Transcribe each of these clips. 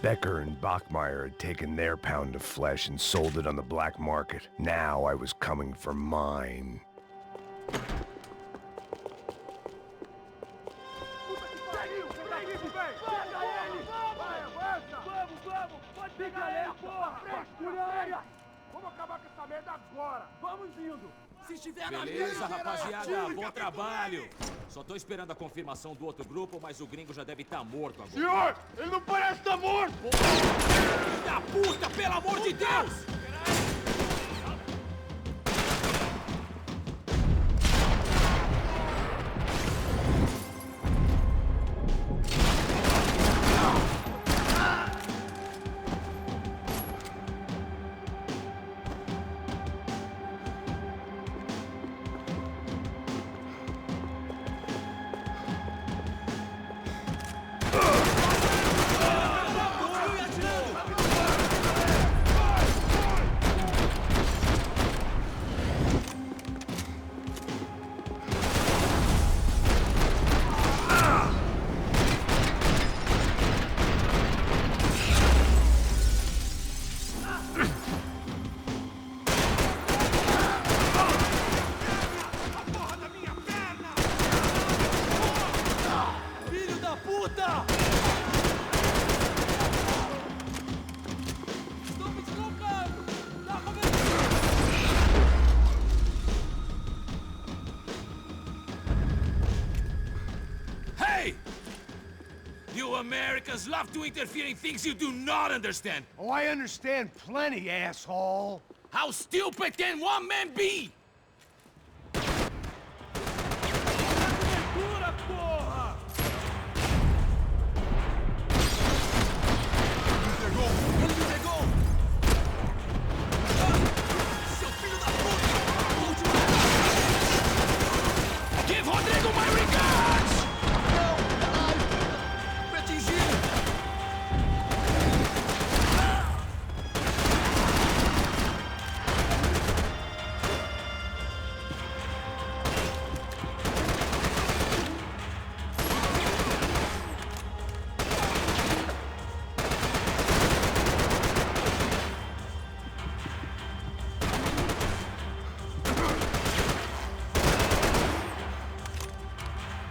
Becker and Bachmeyer had taken their pound of flesh and sold it on the black market. Now I was coming for mine. Beleza, rapaziada, bom trabalho. Só tô esperando a confirmação do outro grupo, mas o gringo já deve estar morto agora. Senhor, ele não parece estar morto! Filho da puta, pelo amor de Deus! You Americans love to interfere in things you do not understand. Oh, I understand plenty, asshole. How stupid can one man be?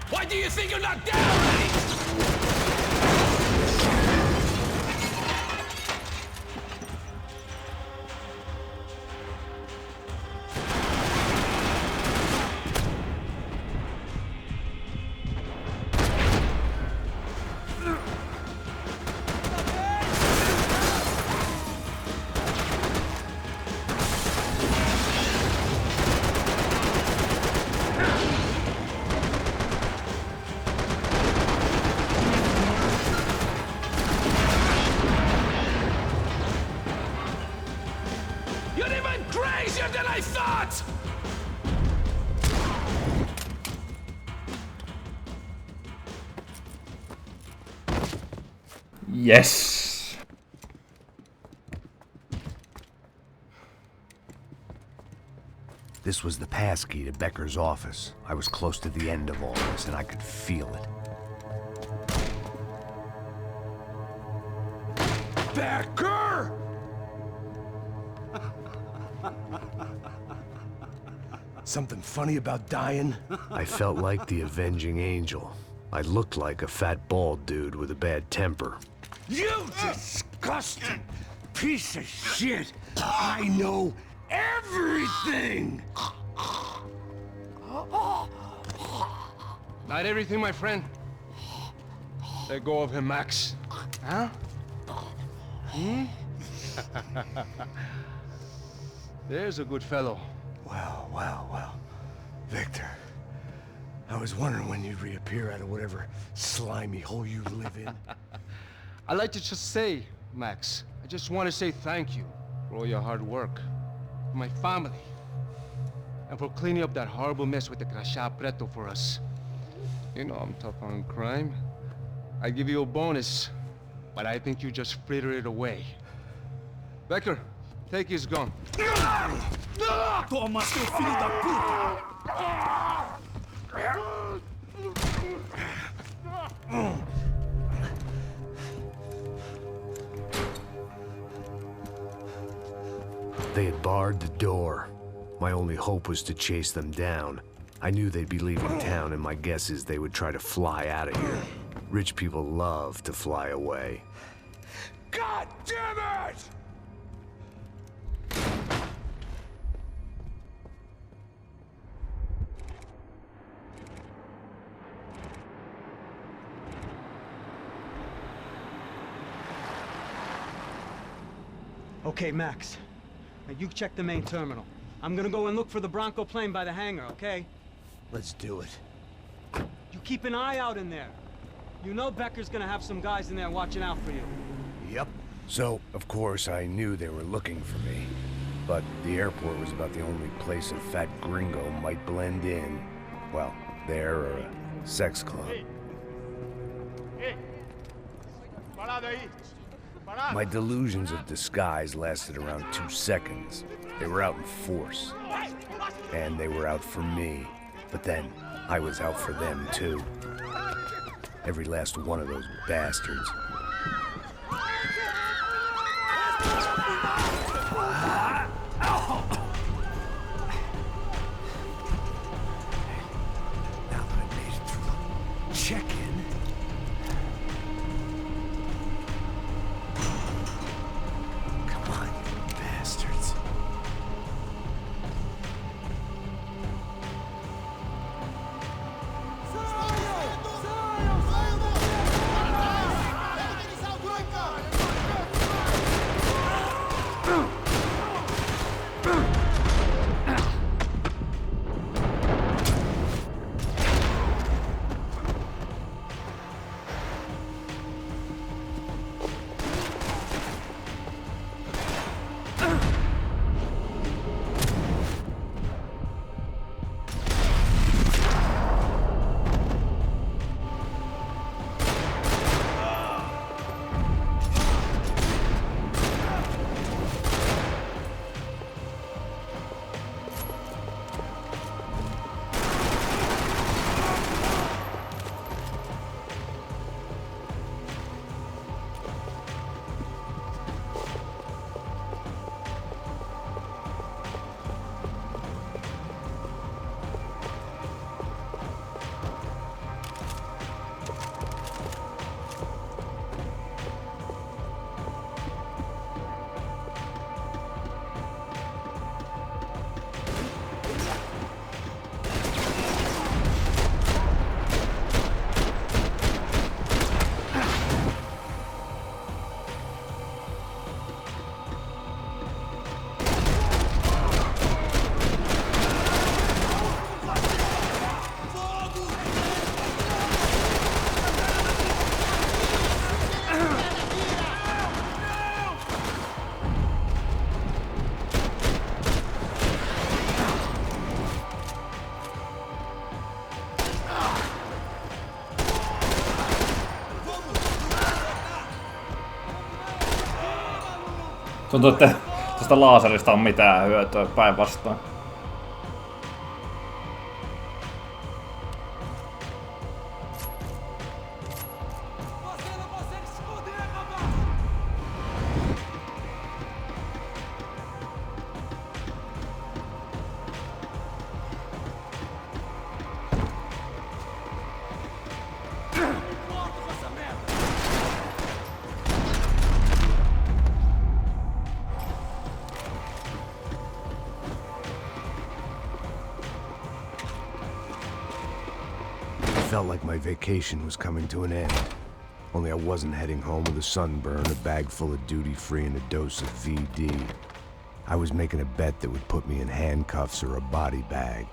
Why do you think you're not dead already? You're even crazier than I thought! Yes! This was the passkey to Becker's office. I was close to the end of all this, and I could feel it. Becker! Something funny about dying? I felt like the avenging angel. I looked like a fat bald dude with a bad temper. You disgusting piece of shit! I know everything! Not everything, my friend. Let go of him, Max. Huh? Hmm? There's a good fellow. Well. Victor, I was wondering when you'd reappear out of whatever slimy hole you live in. I'd like to just say, Max, I just want to say thank you for all your hard work, for my family, and for cleaning up that horrible mess with the Crachá Preto for us. You know I'm tough on crime. I give you a bonus, but I think you just fritter it away. Becker, take his gun. Toma, seu filho da puta! They had barred the door. My only hope was to chase them down. I knew they'd be leaving town, and my guess is they would try to fly out of here. Rich people love to fly away. God damn it! Okay, Max. Now you check the main terminal. I'm gonna go and look for the Bronco plane by the hangar, okay? Let's do it. You keep an eye out in there. You know Becker's gonna have some guys in there watching out for you. Yep. So, of course, I knew they were looking for me. But the airport was about the only place a fat gringo might blend in. Well, there or a sex club. My delusions of disguise lasted around 2 seconds. They were out in force. And they were out for me. But then, I was out for them too. Every last one of those bastards. Now that I made it through the check-in, come on, you bastards. Tuntuu, että tästä laaserista on mitään hyötyä päinvastoin. Felt like my vacation was coming to an end. Only I wasn't heading home with a sunburn, a bag full of duty-free, and a dose of VD. I was making a bet that would put me in handcuffs or a body bag.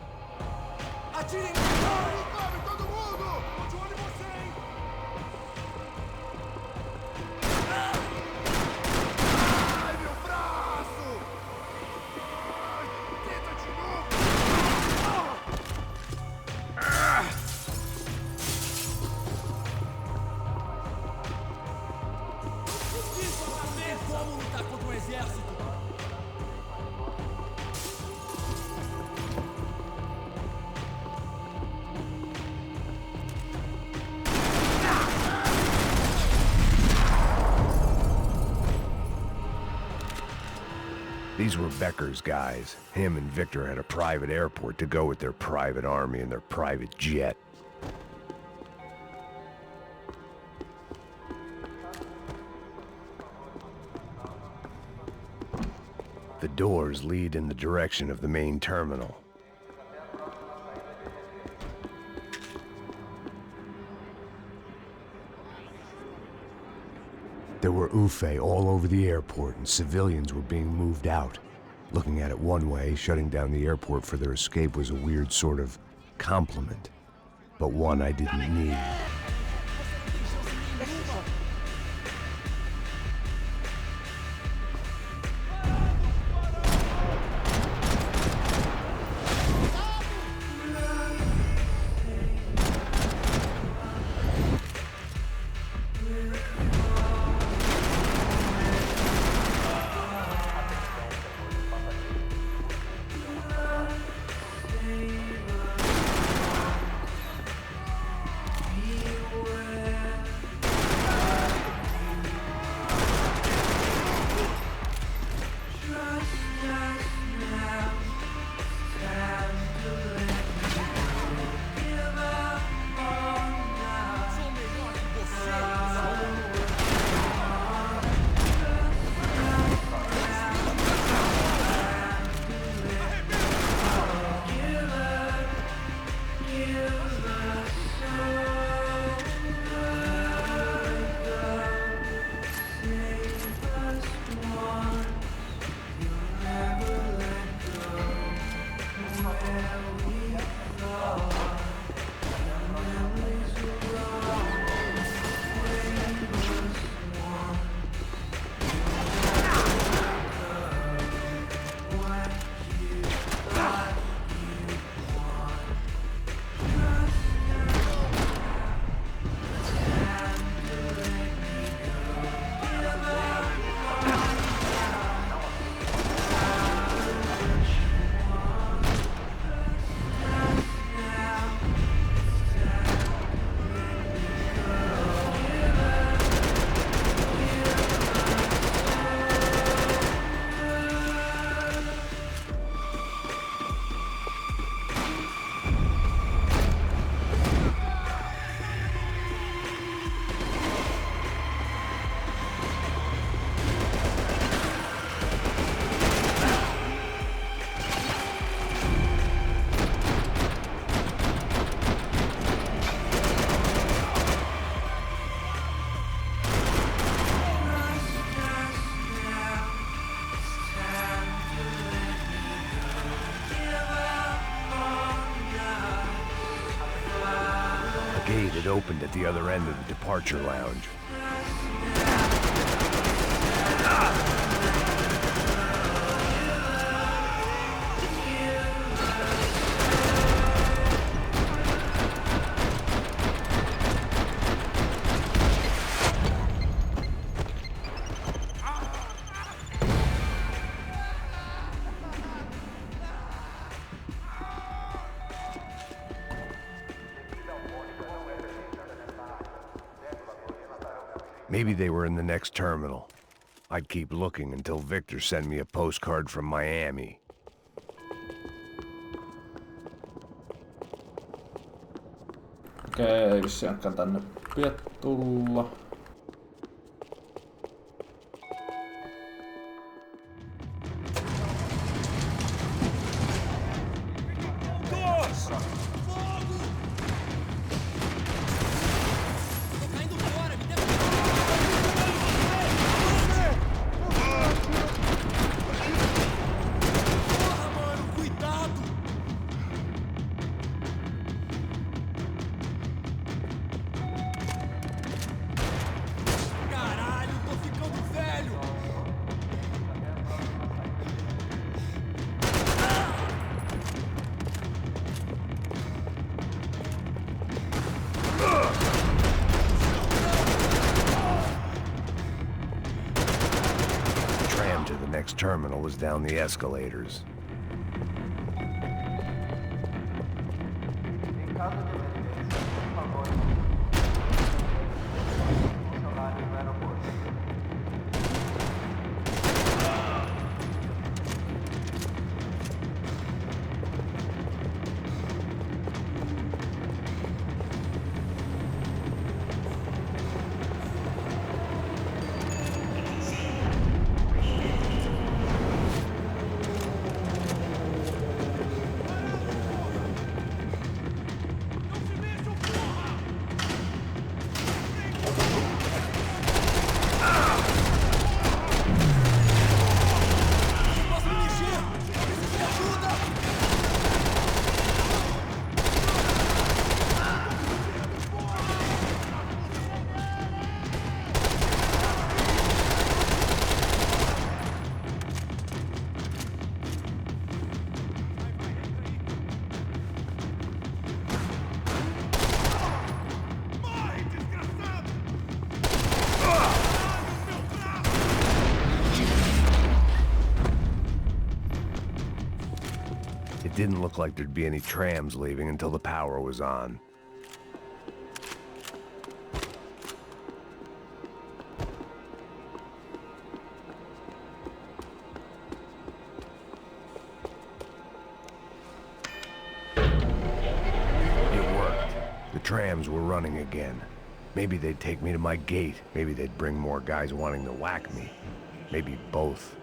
These were Becker's guys. Him and Victor had a private airport to go with their private army and their private jet. The doors lead in the direction of the main terminal. There were UFE all over the airport, and civilians were being moved out. Looking at it one way, shutting down the airport for their escape was a weird sort of compliment, but one I didn't need. Gate had opened at the other end of the departure lounge. Maybe they were in the next terminal. I'd keep looking until Victor sent me a postcard from Miami. Okei, vissi ainakaan tänne pidä tulla. Terminal was down the escalators. didn't look like there'd be any trams leaving until the power was on. The trams were running again. Maybe they'd take me to my gate. Maybe they'd bring more guys wanting to whack me. Maybe both.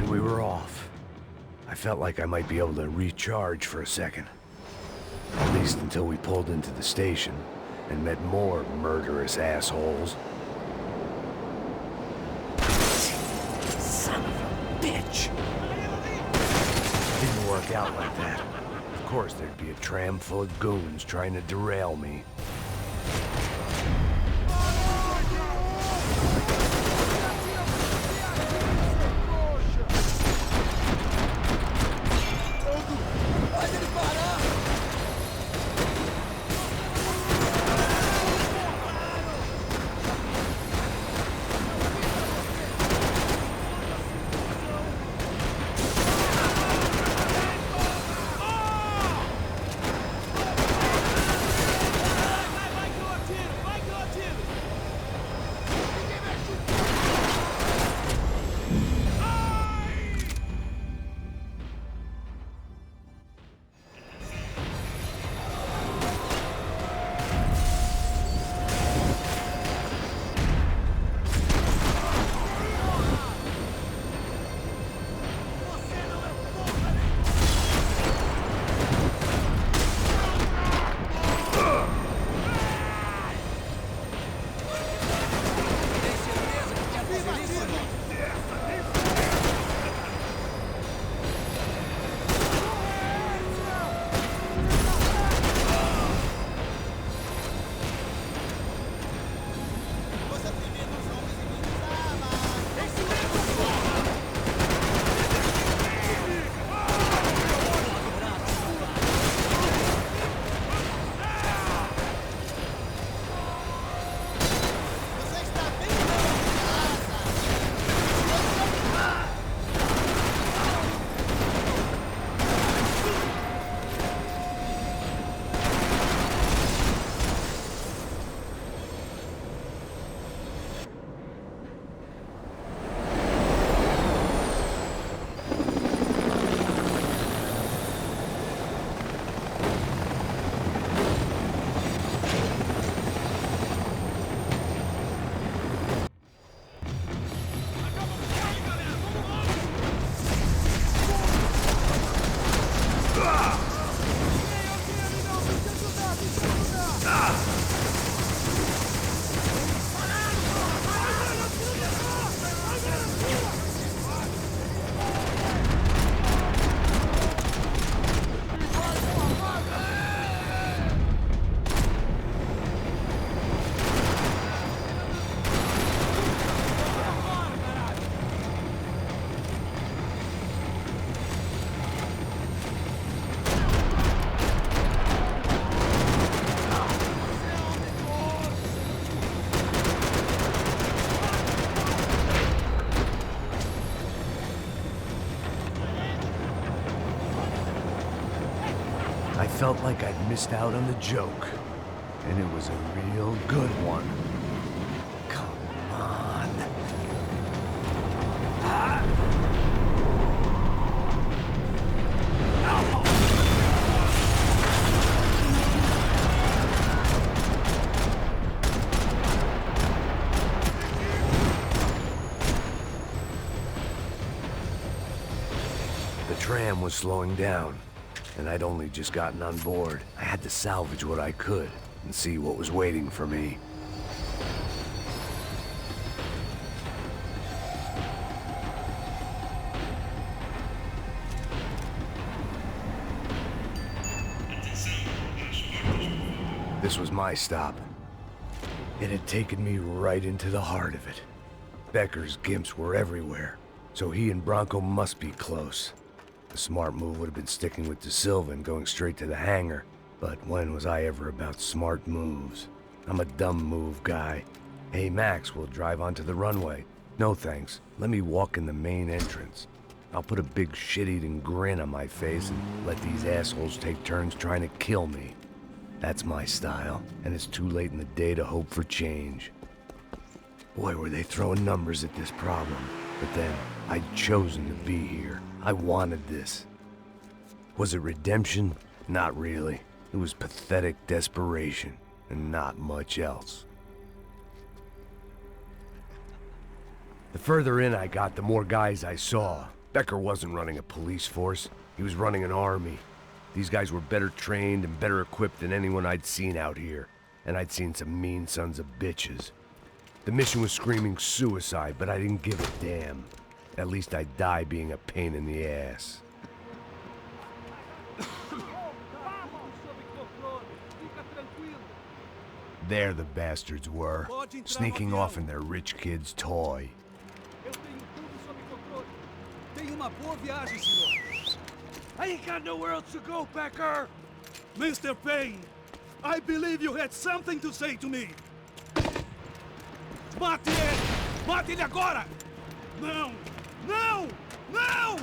We were off. I felt like I might be able to recharge for a second. At least until we pulled into the station and met more murderous assholes. Son of a bitch! Didn't work out like that. Of course there'd be a tram full of goons trying to derail me. felt like I'd missed out on the joke. And it was a real good one. Come on. The tram was slowing down, and I'd only just gotten on board. I had to salvage what I could and see what was waiting for me. This was my stop. It had taken me right into the heart of it. Becker's gimps were everywhere, so he and Bronco must be close. The smart move would have been sticking with De Silva and going straight to the hangar. But when was I ever about smart moves? I'm a dumb move guy. Hey Max, we'll drive onto the runway. No thanks, let me walk in the main entrance. I'll put a big shit-eating grin on my face and let these assholes take turns trying to kill me. That's my style, and it's too late in the day to hope for change. Boy, were they throwing numbers at this problem. But then, I'd chosen to be here. I wanted this. Was it redemption? Not really. It was pathetic desperation, and not much else. The further in I got, the more guys I saw. Becker wasn't running a police force. He was running an army. These guys were better trained and better equipped than anyone I'd seen out here. And I'd seen some mean sons of bitches. The mission was screaming suicide, but I didn't give a damn. At least I'd die being a pain in the ass. There the bastards were, sneaking off in their rich kid's toy. I ain't got nowhere else to go, Becker! Mr. Payne, I believe you had something to say to me. Mate ele! Mate ele agora! Não! Não! Não!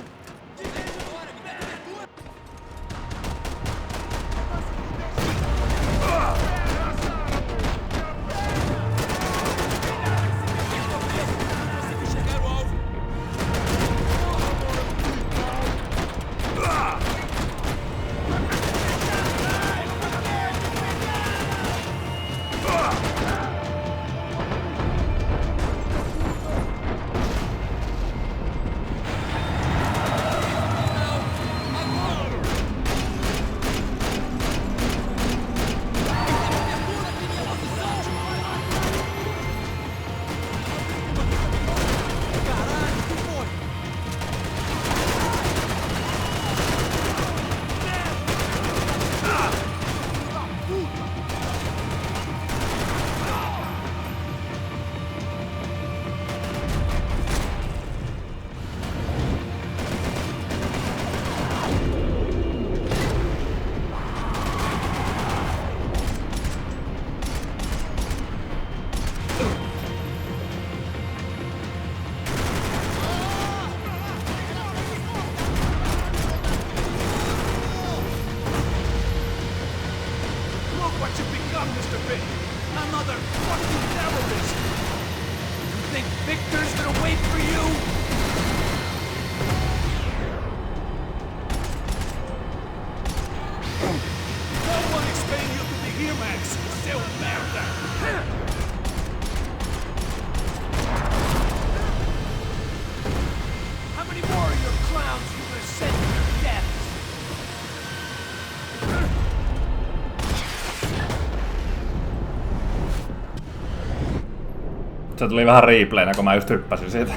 Se tuli vähän replayna, kun mä just hyppäsin siitä.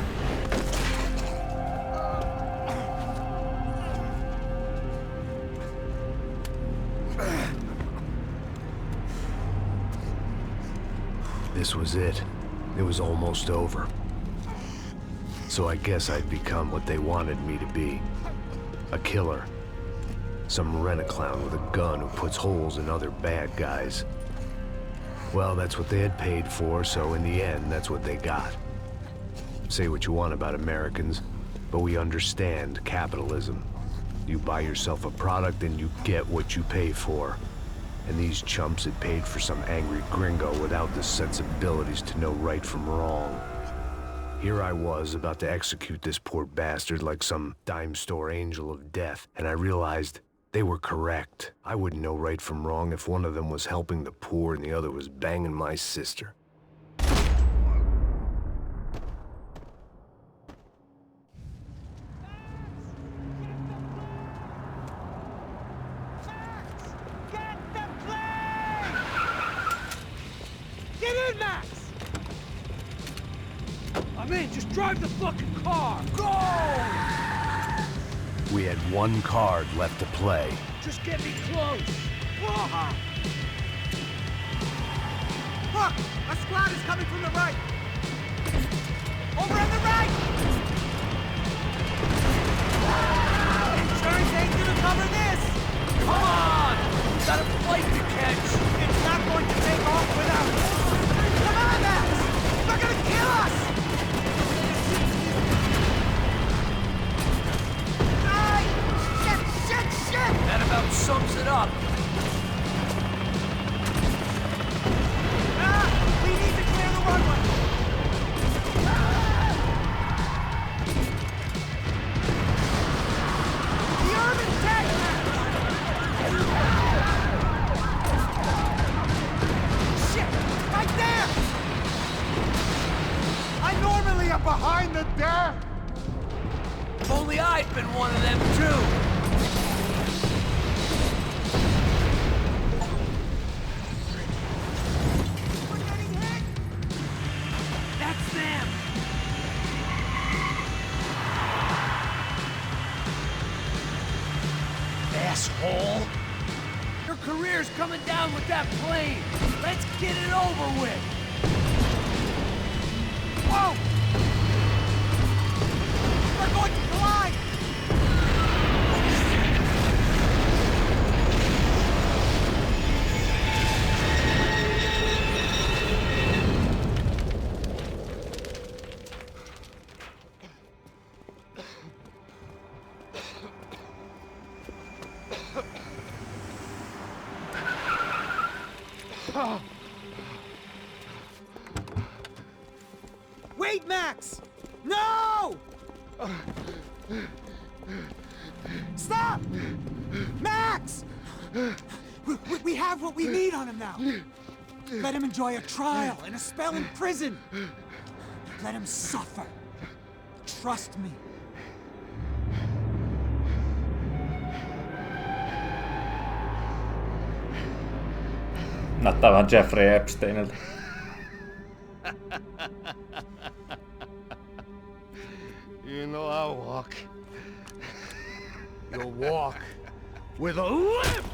This was it. It was almost over. So I guess I'd become what they wanted me to be. A killer. Some rent-a-clown with a gun who puts holes in other bad guys. Well, that's what they had paid for, so in the end, that's what they got. Say what you want about Americans, but we understand capitalism. You buy yourself a product and you get what you pay for. And these chumps had paid for some angry gringo without the sensibilities to know right from wrong. Here I was, about to execute this poor bastard like some dime store angel of death, and I realized they were correct. I wouldn't know right from wrong if one of them was helping the poor and the other was banging my sister. Get in, Max! I'm in, just drive the fucking car! Go! We had one card left to play. Just get me close! Look! A squad is coming from the right! Over on the right! Insurance ain't gonna cover this! Come on! We've got a flight to catch! It's not going to take off without us! Come on, Max! They're gonna kill us! Die! Shit! That about sums it up. We need to clear the runway! The urban tech! Shit! Right there! I normally am behind the deck! If only I'd been one of them too! We're getting hit! That's them! Asshole! Your career's coming down with that plane! Let's get it over with! Whoa! We're going to collide! Wait, Max! No! Stop! Max! We have what we need on him now. Let him enjoy a trial and a spell in prison. Let him suffer. Trust me. Näyttää vähän Jeffrey Epsteiniltä. You know I walk. You'll walk with a lift!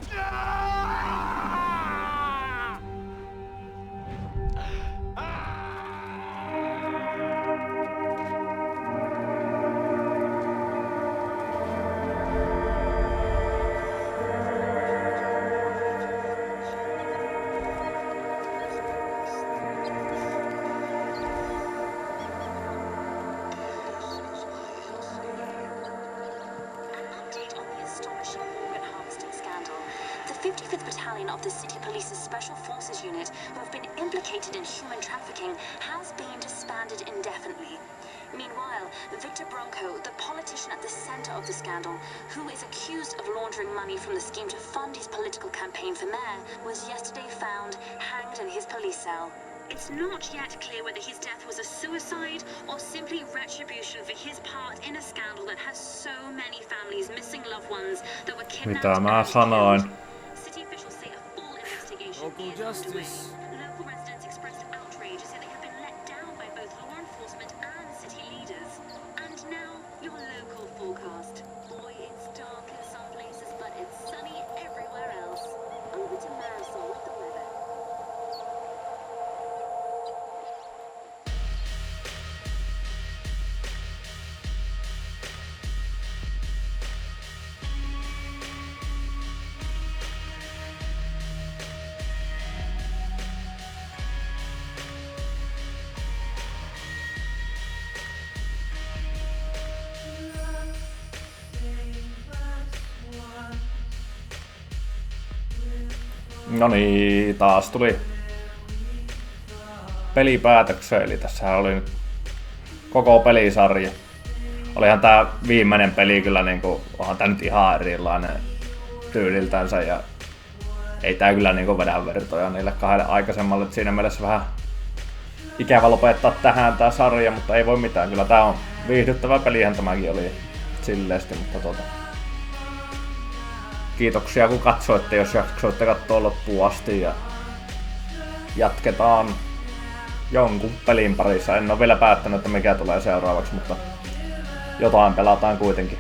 The 55th Battalion of the City Police's Special Forces Unit, who have been implicated in human trafficking, has been disbanded indefinitely. Meanwhile, Victor Bronco, the politician at the center of the scandal, who is accused of laundering money from the scheme to fund his political campaign for mayor, was yesterday found hanged in his police cell. It's not yet clear whether his death was a suicide or simply retribution for his part in a scandal that has so many families missing loved ones that were kidnapped Mitä mä and sanoin? killed. City officials say a full investigation Local is justice. underway. Local residents expressed outrage, saying they have been let down by both law enforcement and city leaders. And now, your local forecast. Boy, it's dark in some places, but it's sunny everywhere else. Over to Marisol with the weather. No niin, taas tuli pelipäätökseen, eli tässä oli nyt koko pelisarja. Olihan tää viimeinen peli kyllä niinku, onhan tää nyt ihan erilainen tyyliltänsä ja ei tää kyllä niinku vedä vertoja niille kahdelle aikaisemmalle, et siinä mielessä vähän ikävä lopettaa tähän tää sarja, mutta ei voi mitään, kyllä tää on viihdyttävä pelihän tämäkin oli silleesti, mutta kiitoksia kun katsoitte, jos jaksoitte katsoa loppuun asti ja jatketaan jonkun pelin parissa. En ole vielä päättänyt, että mikä tulee seuraavaksi, mutta jotain pelataan kuitenkin.